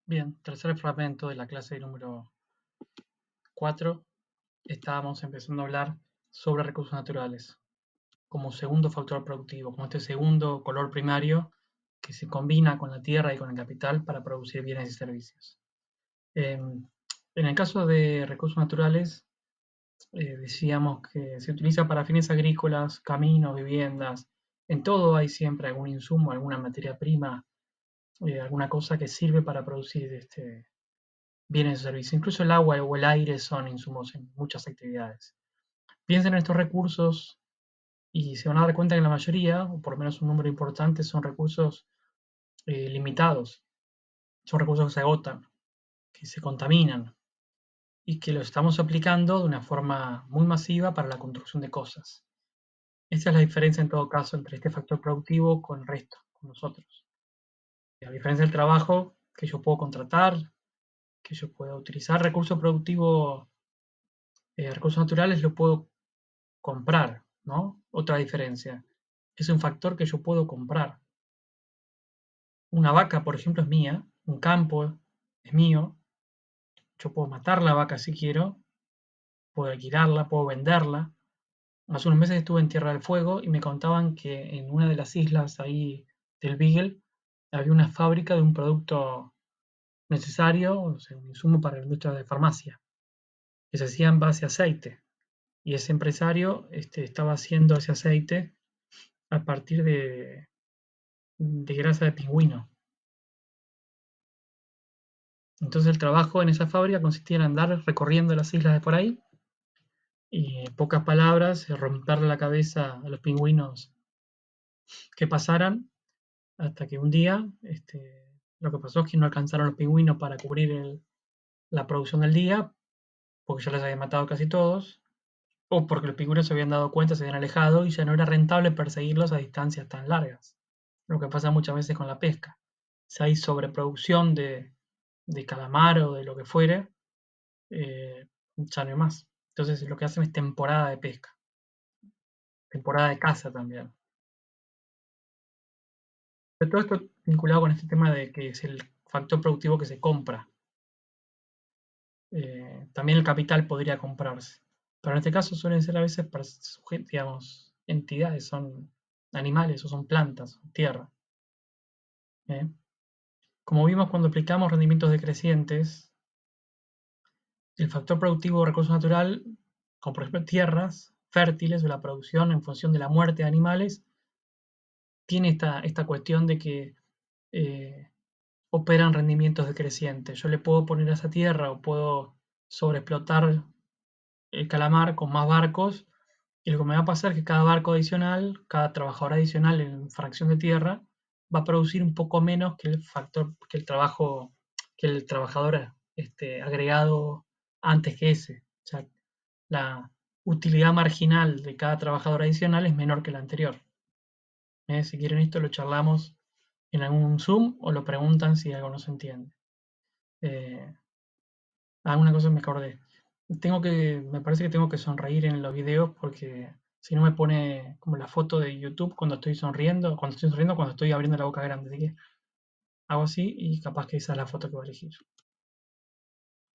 Bien, tercer fragmento de la clase número 4. Estábamos empezando a hablar sobre recursos naturales como segundo factor productivo, como este segundo color primario que se combina con la tierra y con el capital para producir bienes y servicios. En el caso de recursos naturales, decíamos que se utiliza para fines agrícolas, caminos, viviendas. En todo hay siempre algún insumo, alguna materia prima, alguna cosa que sirve para producir bienes o servicios. Incluso el agua o el aire son insumos en muchas actividades. Piensen en estos recursos y se van a dar cuenta que la mayoría, o por lo menos un número importante, son recursos limitados. Son recursos que se agotan, que se contaminan y que los estamos aplicando de una forma muy masiva para la construcción de cosas. Esta es la diferencia en todo caso entre este factor productivo con el resto, con nosotros. A diferencia del trabajo que yo puedo contratar, que yo puedo utilizar recursos productivos, recursos naturales, lo puedo comprar, ¿no? Otra diferencia. Es un factor que yo puedo comprar. Una vaca, por ejemplo, es mía, un campo es mío, yo puedo matar la vaca si quiero, puedo alquilarla, puedo venderla. Hace unos meses estuve en Tierra del Fuego y me contaban que en una de las islas ahí del Beagle había una fábrica de un producto necesario, o sea, un insumo para la industria de farmacia, que se hacía en base a aceite. Y ese empresario estaba haciendo ese aceite a partir de grasa de pingüino. Entonces el trabajo en esa fábrica consistía en andar recorriendo las islas de por ahí y en pocas palabras romperle la cabeza a los pingüinos que pasaran hasta que un día lo que pasó es que no alcanzaron los pingüinos para cubrir la producción del día porque ya les habían matado casi todos o porque los pingüinos se habían dado cuenta, se habían alejado y ya no era rentable perseguirlos a distancias tan largas. Lo que pasa muchas veces con la pesca. Si hay sobreproducción de calamar o de lo que fuere, ya no hay más. Entonces lo que hacen es temporada de pesca, temporada de caza también. Pero todo esto vinculado con este tema de que es el factor productivo que se compra. También el capital podría comprarse. Pero en este caso suelen ser a veces para digamos, entidades, son animales o son plantas, o tierra. ¿Eh? Como vimos cuando aplicamos rendimientos decrecientes, el factor productivo o recurso natural, como por ejemplo tierras fértiles o la producción en función de la muerte de animales, tiene esta cuestión de que eh, operan rendimientos decrecientes. Yo le puedo poner a esa tierra o puedo sobreexplotar el calamar con más barcos y lo que me va a pasar es que cada barco adicional, cada trabajador adicional en fracción de tierra va a producir un poco menos que el factor, que el trabajo, que el trabajador agregado antes que ese. O sea, la utilidad marginal de cada trabajador adicional es menor que la anterior. Si quieren esto lo charlamos en algún Zoom o lo preguntan si algo no se entiende. Eh, Alguna cosa me acordé. Me parece que tengo que sonreír en los videos porque si no me pone como la foto de YouTube cuando estoy abriendo la boca grande. Así que hago así y capaz que esa es la foto que voy a elegir.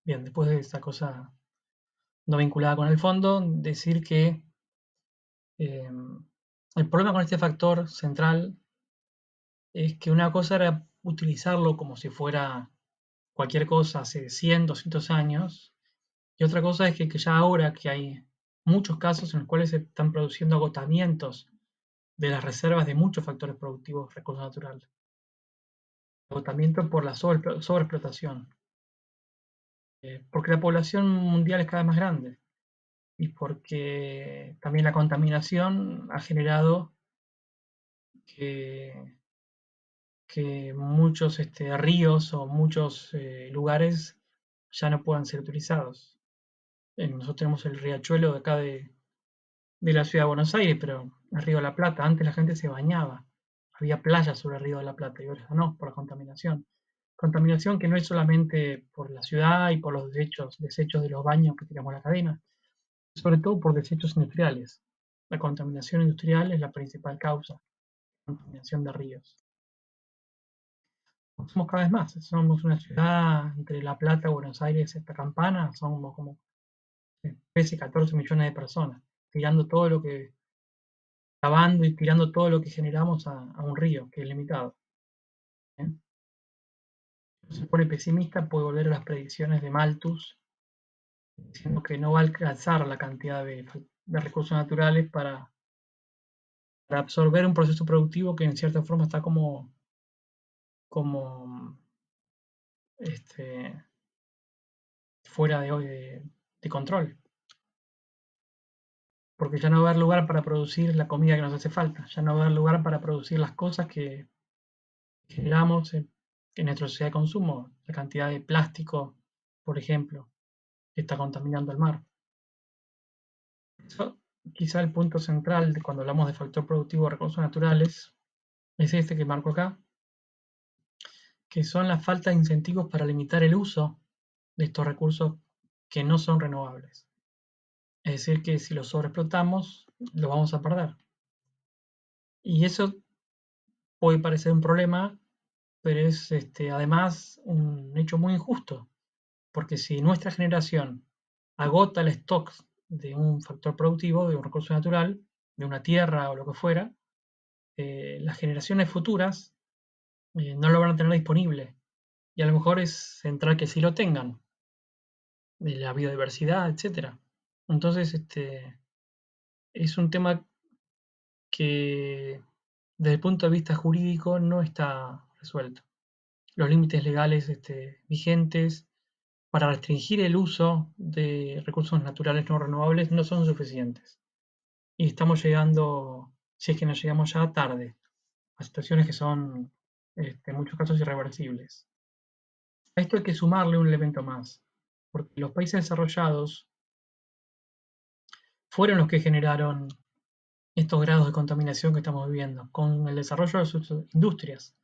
Bien, después de esta cosa no vinculada con el fondo, decir que eh, el problema con este factor central es que una cosa era utilizarlo como si fuera cualquier cosa hace 100, 200 años. Y otra cosa es que ya ahora que hay muchos casos en los cuales se están produciendo agotamientos de las reservas de muchos factores productivos, recursos naturales. Agotamiento por la sobreexplotación. Porque la población mundial es cada vez más grande y porque también la contaminación ha generado que, que muchos ríos o muchos lugares ya no puedan ser utilizados. Nosotros tenemos el riachuelo de acá de la ciudad de Buenos Aires, pero el río de la Plata, antes la gente se bañaba, había playas sobre el río de la Plata y ahora no, por la contaminación. Contaminación que no es solamente por la ciudad y por los desechos de los baños que tiramos a la cadena, sobre todo por desechos industriales. La contaminación industrial es la principal causa de contaminación de ríos. Somos cada vez más. Somos una ciudad entre La Plata, Buenos Aires, esta Campana, somos como 13, 14 millones de personas, tirando todo lo que, cavando y tirando todo lo que generamos a un río que es limitado. ¿Eh? Si se pone pesimista, puede volver a las predicciones de Malthus, diciendo que no va a alcanzar la cantidad de recursos naturales para absorber un proceso productivo que en cierta forma está como este, fuera de control, porque ya no va a haber lugar para producir la comida que nos hace falta, ya no va a haber lugar para producir las cosas que generamos en nuestra sociedad de consumo, la cantidad de plástico, por ejemplo, que está contaminando el mar. Eso, quizá el punto central de cuando hablamos de factor productivo de recursos naturales es este que marco acá, que son la falta de incentivos para limitar el uso de estos recursos que no son renovables. Es decir, que si los sobreexplotamos, lo vamos a perder. Y eso puede parecer un problema, pero es además un hecho muy injusto, porque si nuestra generación agota el stock de un factor productivo, de un recurso natural, de una tierra o lo que fuera, las generaciones futuras no lo van a tener disponible. Y a lo mejor es central que sí lo tengan, de la biodiversidad, etcétera. Entonces, es un tema que desde el punto de vista jurídico no está resuelto. Los límites legales vigentes para restringir el uso de recursos naturales no renovables no son suficientes. Y estamos llegando, si es que no llegamos ya tarde, a situaciones que son en muchos casos irreversibles. A esto hay que sumarle un elemento más, porque los países desarrollados fueron los que generaron estos grados de contaminación que estamos viviendo, con el desarrollo de sus industrias,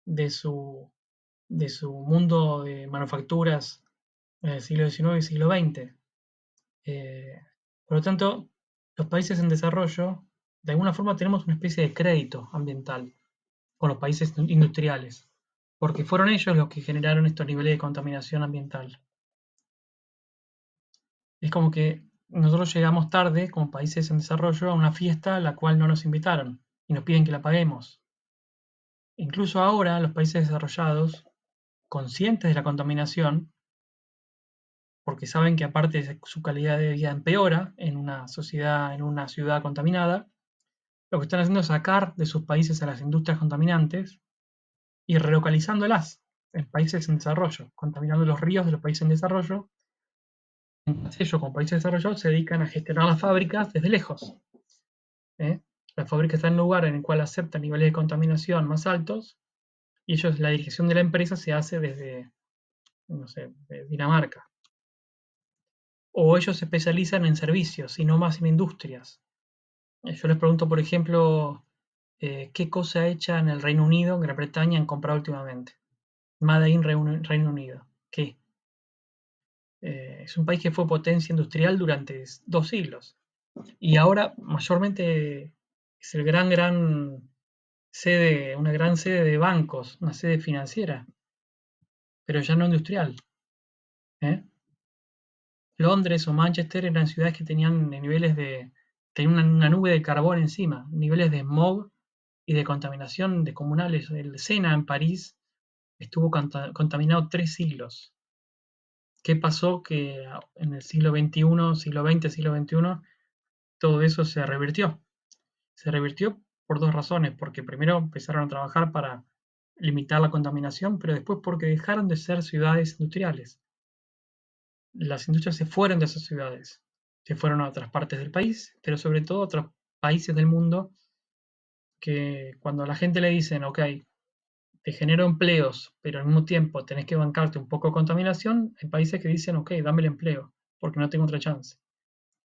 de su, de su mundo de manufacturas en el siglo XIX y siglo XX. Eh, por lo tanto, los países en desarrollo, de alguna forma tenemos una especie de crédito ambiental con los países industriales, porque fueron ellos los que generaron estos niveles de contaminación ambiental. Es como que nosotros llegamos tarde, como países en desarrollo, a una fiesta a la cual no nos invitaron y nos piden que la paguemos. Incluso ahora los países desarrollados, conscientes de la contaminación, porque saben que aparte su calidad de vida empeora en una sociedad, en una ciudad contaminada, lo que están haciendo es sacar de sus países a las industrias contaminantes y relocalizándolas en países en desarrollo, contaminando los ríos de los países en desarrollo. Entonces ellos, como países desarrollados, se dedican a gestionar las fábricas desde lejos. ¿Eh? La fábrica está en un lugar en el cual acepta niveles de contaminación más altos y ellos, la dirección de la empresa se hace desde, no sé, de Dinamarca. O ellos se especializan en servicios y no más en industrias. Yo les pregunto, por ejemplo, qué cosa hecha en el Reino Unido, en Gran Bretaña, han comprado últimamente. Made in Reino Unido. ¿Qué? Es un país que fue potencia industrial durante 2 siglos. Y ahora mayormente es el gran sede, una gran sede de bancos, una sede financiera, pero ya no industrial. ¿Eh? Londres o Manchester eran ciudades que tenían tenían una nube de carbón encima, niveles de smog y de contaminación descomunales. El Sena en París estuvo contaminado 3 siglos. ¿Qué pasó? Que en el siglo XXI, siglo XX, siglo XXI, todo eso se revirtió. Se revirtió por dos razones, porque primero empezaron a trabajar para limitar la contaminación, pero después porque dejaron de ser ciudades industriales. Las industrias se fueron de esas ciudades, se fueron a otras partes del país, pero sobre todo a otros países del mundo que cuando a la gente le dicen, ok, te genero empleos, pero al mismo tiempo tenés que bancarte un poco de contaminación, hay países que dicen, ok, dame el empleo, porque no tengo otra chance.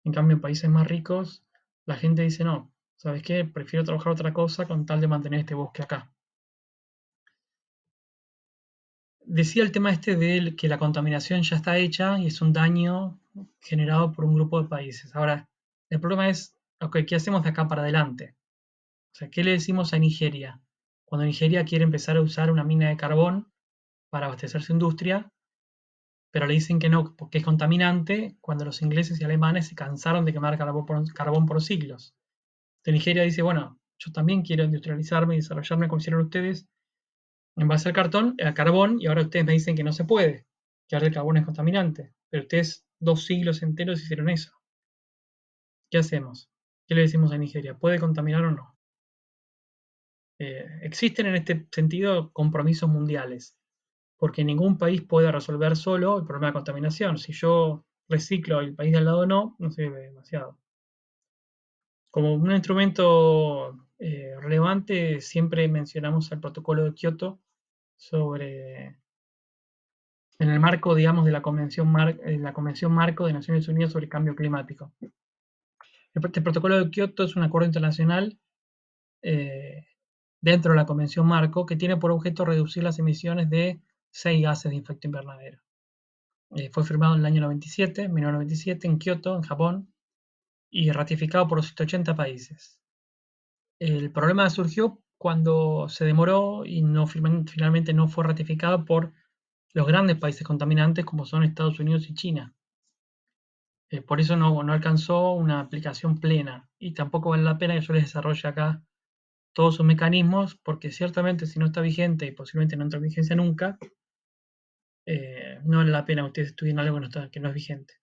En cambio, en países más ricos, la gente dice, no, ¿sabes qué? Prefiero trabajar otra cosa con tal de mantener este bosque acá. Decía el tema de que la contaminación ya está hecha y es un daño generado por un grupo de países. Ahora, el problema es, ok, ¿qué hacemos de acá para adelante? O sea, ¿qué le decimos a Nigeria cuando Nigeria quiere empezar a usar una mina de carbón para abastecer su industria, pero le dicen que no, porque es contaminante, cuando los ingleses y alemanes se cansaron de quemar carbón por siglos. De Nigeria dice, bueno, yo también quiero industrializarme y desarrollarme como hicieron ustedes en base al carbón, y ahora ustedes me dicen que no se puede, que ahora el carbón es contaminante, pero ustedes 2 siglos enteros hicieron eso. ¿Qué hacemos? ¿Qué le decimos a Nigeria? ¿Puede contaminar o no? Existen en este sentido compromisos mundiales, porque ningún país puede resolver solo el problema de contaminación. Si yo reciclo y el país de al lado no, no sirve demasiado. Como un instrumento relevante, siempre mencionamos el protocolo de Kioto sobre, en el marco, digamos, de la Convención Marco de Naciones Unidas sobre el Cambio Climático. Este protocolo de Kioto es un acuerdo internacional eh, dentro de la Convención Marco que tiene por objeto reducir las emisiones de 6 gases de efecto invernadero. Fue firmado en el año 97, 1997, en Kioto, en Japón, y ratificado por los 180 países. El problema surgió cuando se demoró y finalmente no fue ratificado por los grandes países contaminantes como son Estados Unidos y China. Por eso no alcanzó una aplicación plena y tampoco vale la pena que yo les desarrolle acá todos sus mecanismos, porque ciertamente si no está vigente y posiblemente no entra en vigencia nunca, no vale la pena que ustedes estudien algo que no es vigente.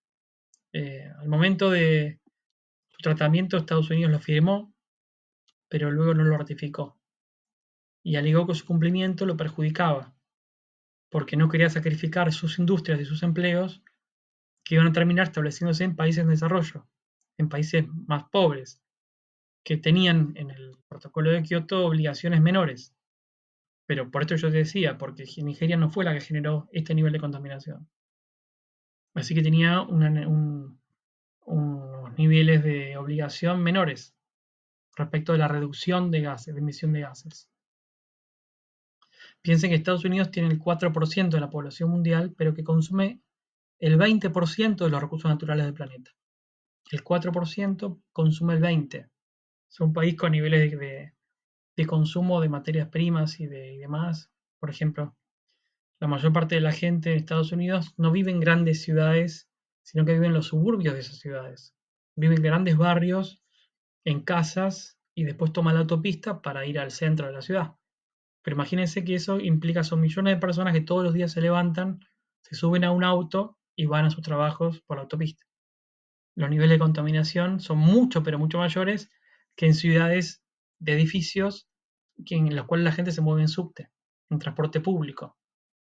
Al momento de su tratamiento, Estados Unidos lo firmó, pero luego no lo ratificó. Y alegó que su cumplimiento lo perjudicaba, porque no quería sacrificar sus industrias y sus empleos que iban a terminar estableciéndose en países en desarrollo, en países más pobres, que tenían en el protocolo de Kioto obligaciones menores. Pero por esto yo te decía, porque Nigeria no fue la que generó este nivel de contaminación. Así que tenía unos niveles de obligación menores respecto de la reducción de gases, de emisión de gases. Piensen que Estados Unidos tiene el 4% de la población mundial, pero que consume el 20% de los recursos naturales del planeta. El 4% consume el 20%. Es un país con niveles de consumo de materias primas y demás. Por ejemplo, la mayor parte de la gente en Estados Unidos no vive en grandes ciudades, sino que vive en los suburbios de esas ciudades. Vive en grandes barrios, en casas, y después toma la autopista para ir al centro de la ciudad. Pero imagínense que eso implica, son millones de personas que todos los días se levantan, se suben a un auto y van a sus trabajos por la autopista. Los niveles de contaminación son mucho, pero mucho mayores que en ciudades de edificios en los cuales la gente se mueve en subte, en transporte público.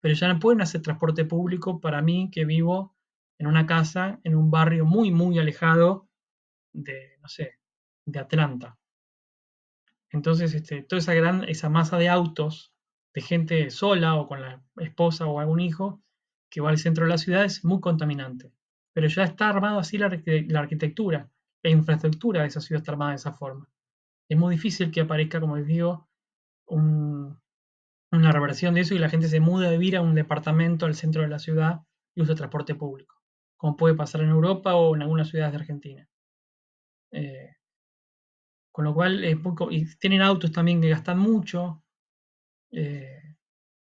Pero ya no pueden hacer transporte público para mí que vivo en una casa, en un barrio muy, muy alejado de, no sé, de Atlanta. Entonces, toda esa masa de autos, de gente sola o con la esposa o algún hijo, que va al centro de la ciudad es muy contaminante. Pero ya está armado así la arquitectura, la infraestructura de esa ciudad está armada de esa forma. Es muy difícil que aparezca, como les digo, una reversión de eso y la gente se muda a vivir a un departamento al centro de la ciudad y usa transporte público, como puede pasar en Europa o en algunas ciudades de Argentina. Eh, con lo cual, y tienen autos también que gastan mucho. eh,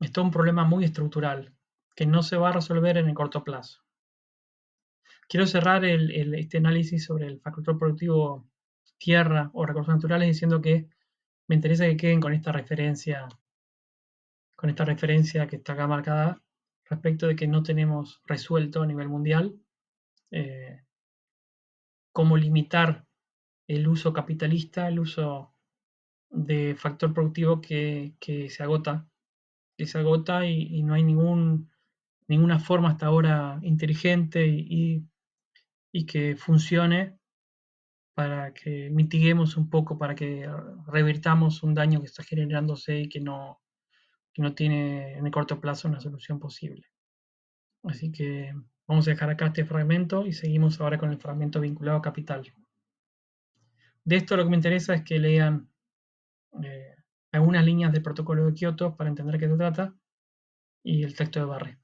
es todo un problema muy estructural que no se va a resolver en el corto plazo. Quiero cerrar este análisis sobre el factor productivo tierra o recursos naturales diciendo que me interesa que queden con esta referencia que está acá marcada respecto de que no tenemos resuelto a nivel mundial eh, cómo limitar el uso capitalista, el uso de factor productivo que se agota y no hay ninguna forma hasta ahora inteligente y que funcione para que mitiguemos un poco, para que revirtamos un daño que está generándose y que no tiene en el corto plazo una solución posible. Así que vamos a dejar acá este fragmento y seguimos ahora con el fragmento vinculado a capital. De esto lo que me interesa es que lean algunas líneas del protocolo de Kioto para entender qué se trata y el texto de Barry.